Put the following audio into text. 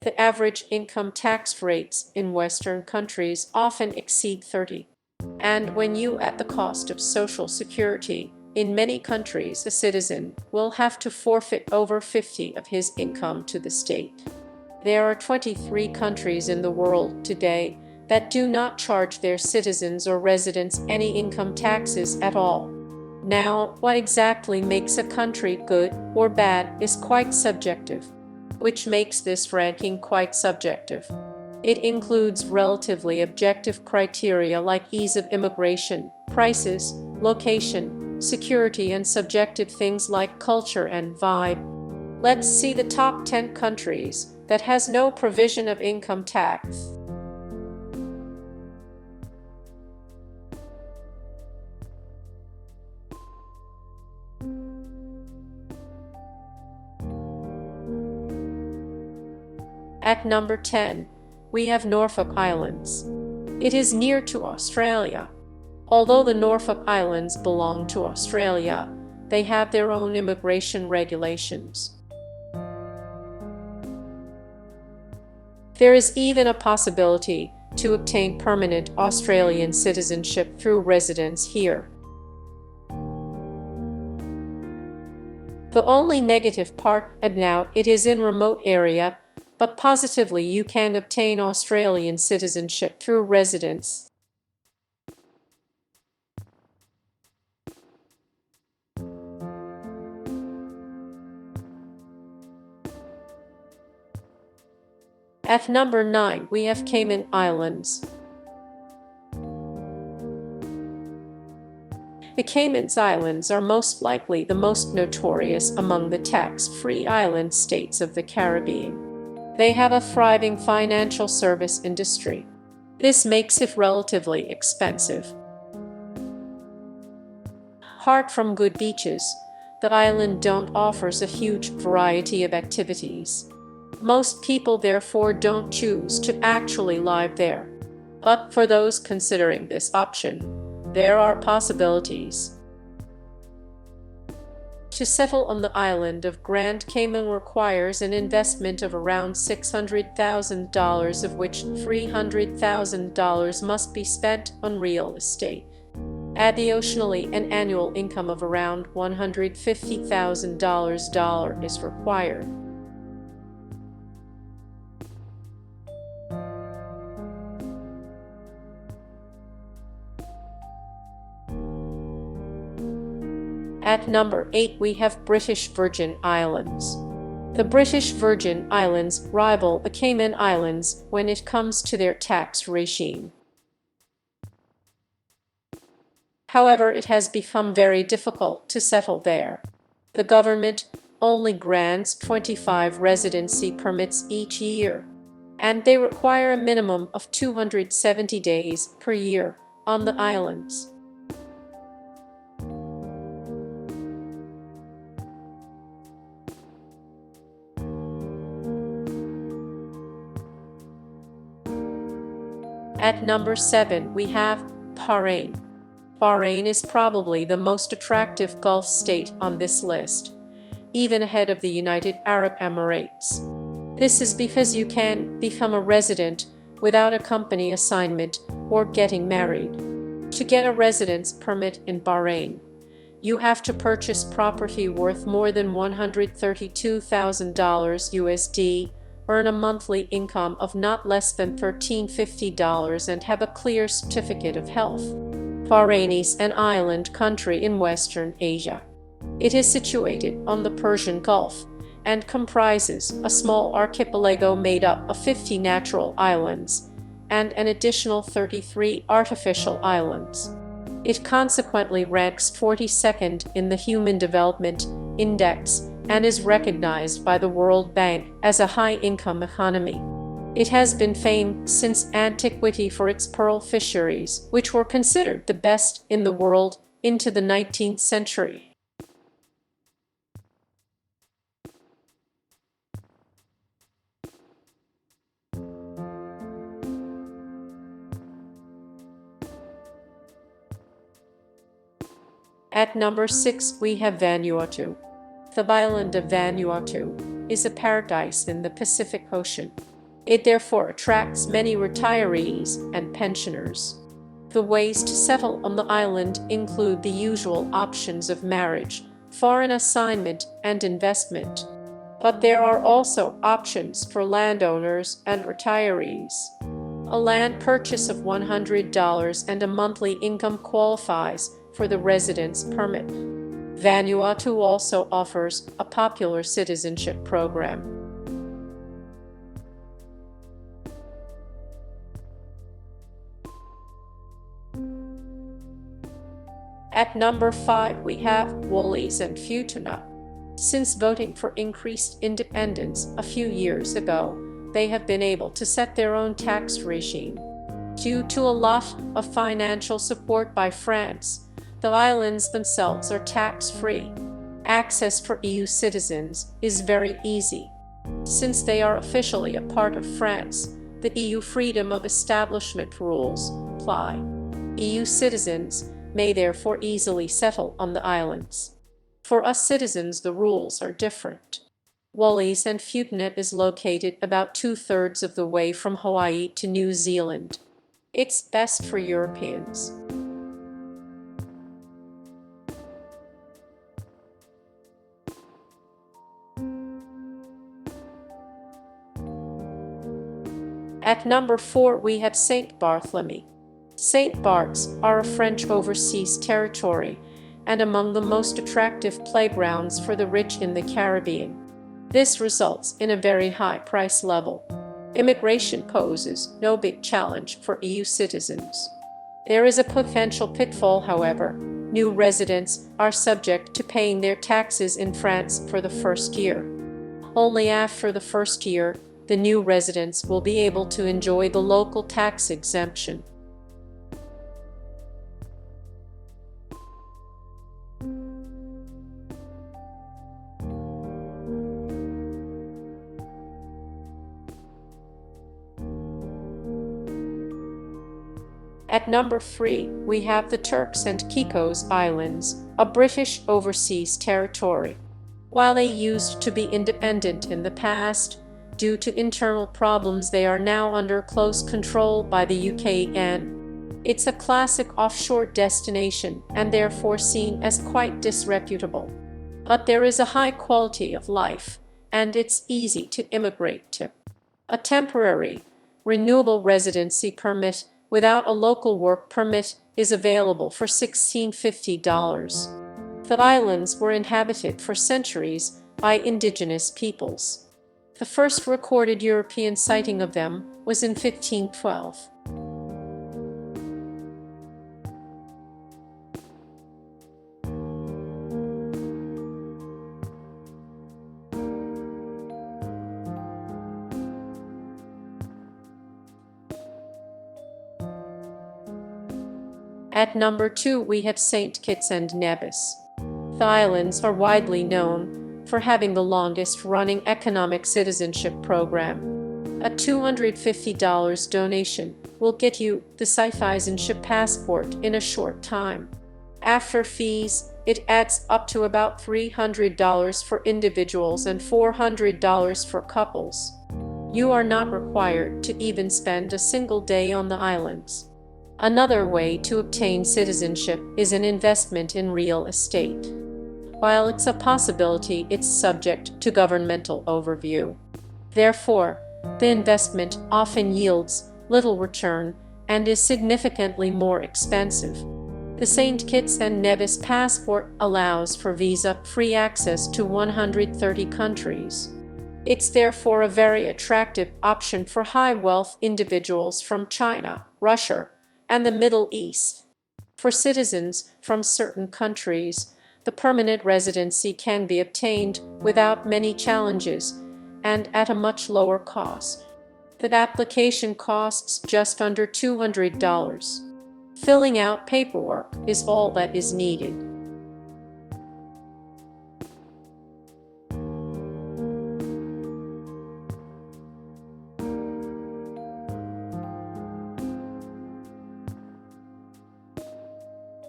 The average income tax rates in Western countries often exceed 30. And when you add the cost of Social Security, in many countries a citizen will have to forfeit over 50 of his income to the state. There are 23 countries in the world today that do not charge their citizens or residents any income taxes at all. Now, what exactly makes a country good or bad is quite subjective, which makes this ranking quite subjective. It includes relatively objective criteria like ease of immigration, prices, location, security, and subjective things like culture and vibe. Let's see the top 10 countries that has no provision of income tax. At number 10, we have Norfolk Islands. It is near to Australia. Although the Norfolk Islands belong to Australia, they have their own immigration regulations. There is even a possibility to obtain permanent Australian citizenship through residence here. The only negative part, and now it is in remote area, but positively you can obtain Australian citizenship through residence. At number 9, we have Cayman Islands. The Cayman Islands are most likely the most notorious among the tax-free island states of the Caribbean. They have a thriving financial service industry. This makes it relatively expensive. Apart from good beaches, the island don't offers a huge variety of activities. Most people therefore don't choose to actually live there. But for those considering this option, there are possibilities. To settle on the island of Grand Cayman requires an investment of around $600,000, of which $300,000 must be spent on real estate. Additionally, an annual income of around $150,000 is required. At number 8, we have British Virgin Islands. The British Virgin Islands rival the Cayman Islands when it comes to their tax regime. However, it has become very difficult to settle there. The government only grants 25 residency permits each year, and they require a minimum of 270 days per year on the islands. At number 7, we have Bahrain. Bahrain is probably the most attractive Gulf state on this list, even ahead of the United Arab Emirates. This is because you can become a resident without a company assignment or getting married. To get a residence permit in Bahrain, you have to purchase property worth more than $132,000 USD, earn a monthly income of not less than $1,350, and have a clear certificate of health. Bahrain is an island country in Western Asia. It is situated on the Persian Gulf and comprises a small archipelago made up of 50 natural islands and an additional 33 artificial islands. It consequently ranks 42nd in the Human Development Index and is recognized by the World Bank as a high-income economy. It has been famed since antiquity for its pearl fisheries, which were considered the best in the world into the 19th century. At number 6, we have Vanuatu. The island of Vanuatu is a paradise in the Pacific Ocean. It therefore attracts many retirees and pensioners. The ways to settle on the island include the usual options of marriage, foreign assignment, and investment. But there are also options for landowners and retirees. A land purchase of $100 and a monthly income qualifies for the residence permit. Vanuatu also offers a popular citizenship program. At number 5 we have Woolies and Futina. Since voting for increased independence a few years ago, they have been able to set their own tax regime. Due to a lot of financial support by France, the islands themselves are tax-free. Access for EU citizens is very easy. Since they are officially a part of France, the EU freedom of establishment rules apply. EU citizens may therefore easily settle on the islands. For us citizens, the rules are different. Woolies and Futina is located about 2/3 of the way from Hawaii to New Zealand. It's best for Europeans. At number 4 we have St. Barthelemy. St. Barts are a French overseas territory and among the most attractive playgrounds for the rich in the Caribbean. This results in a very high price level. Immigration poses no big challenge for EU citizens. There is a potential pitfall, however. New residents are subject to paying their taxes in France for the first year. Only after the first year, the new residents will be able to enjoy the local tax exemption. At number 3, we have the Turks and Kiko's Islands, a British overseas territory. While they used to be independent in the past, due to internal problems they are now under close control by the UKN. It's a classic offshore destination and therefore seen as quite disreputable. But there is a high quality of life, and it's easy to immigrate to. A temporary, renewable residency permit without a local work permit is available for $1650. The islands were inhabited for centuries by indigenous peoples. The first recorded European sighting of them was in 1512. At number 2 we have St. Kitts and Nebus. The islands are widely known for having the longest-running economic citizenship program. A $250 donation will get you the citizenship passport in a short time. After fees, it adds up to about $300 for individuals and $400 for couples. You are not required to even spend a single day on the islands. Another way to obtain citizenship is an investment in real estate. While it's a possibility, it's subject to governmental overview. Therefore, the investment often yields little return and is significantly more expensive. The St. Kitts and Nevis passport allows for visa-free access to 130 countries. It's therefore a very attractive option for high-wealth individuals from China, Russia, and the Middle East. For citizens from certain countries, the permanent residency can be obtained without many challenges and at a much lower cost. The application costs just under $200. Filling out paperwork is all that is needed.